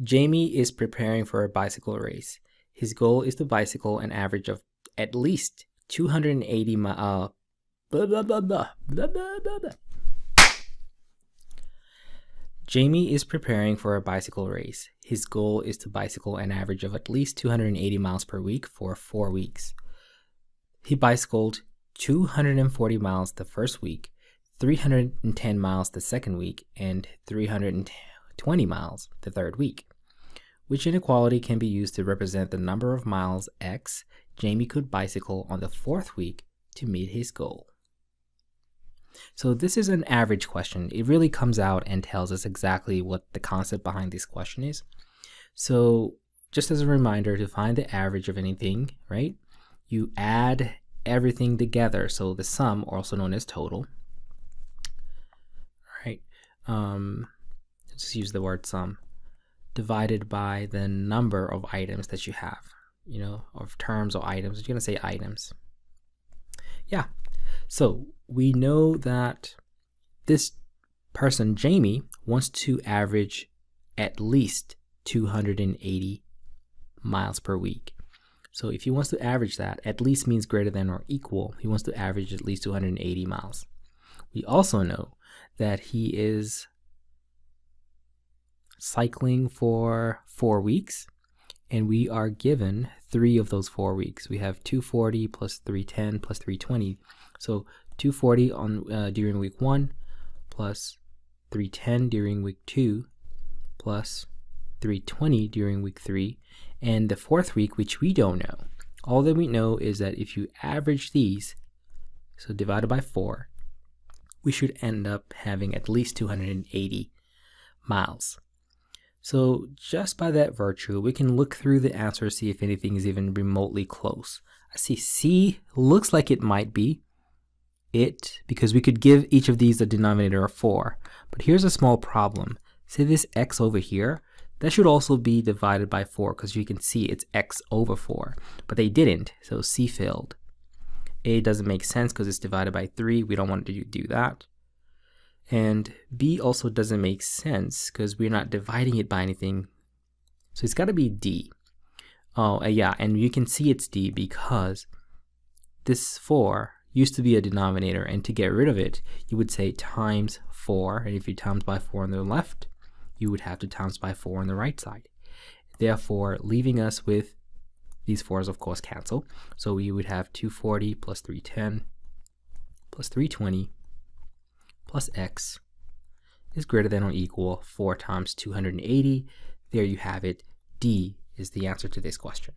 Jamie is preparing for a bicycle race. His goal is to bicycle an average of at least 280 miles. Blah, blah, blah, blah, blah, blah, blah, blah. Jamie is preparing for a bicycle race. His goal is to bicycle an average of at least 280 miles per week for 4 weeks. He bicycled 240 miles the first week, 310 miles the second week, and 320 miles the third week. Which inequality can be used to represent the number of miles X Jamie could bicycle on the fourth week to meet his goal? So this is an average question. It really comes out and tells us exactly what the concept behind this question is. So just as a reminder, to find the average of anything, right, you add everything together. So the sum, also known as total, right? Let's use the word sum, divided by the number of items that you have, of terms or items. You're going to say items. Yeah. So we know that this person, Jamie, wants to average at least 280 miles per week. So if he wants to average that, at least means greater than or equal. He wants to average at least 280 miles. We also know that he is cycling for 4 weeks, and we are given 3 of those 4 weeks. We have 240 plus 310 plus 320. So 240 during week 1 plus 310 during week 2 plus 320 during week 3, and the fourth week, which we don't know. All that we know is that if you average these, so divided by 4, we should end up having at least 280 miles. So just by that virtue, we can look through the answer, see if anything is even remotely close. I see C looks like it might be it, because we could give each of these a denominator of 4. But here's a small problem. Say this x over here, that should also be divided by 4, because you can see it's x over 4. But they didn't, so C failed. A doesn't make sense because it's divided by 3. We don't want to do that. And B also doesn't make sense because we're not dividing it by anything. So it's got to be D. Oh, yeah, and you can see it's D because this 4 used to be a denominator, and to get rid of it, you would say times 4, and if you times by 4 on the left, you would have to times by 4 on the right side. Therefore, leaving us with these 4's, of course, cancel. So we would have 240 plus 310 plus 320 plus x is greater than or equal 4 times 280. There you have it. D is the answer to this question.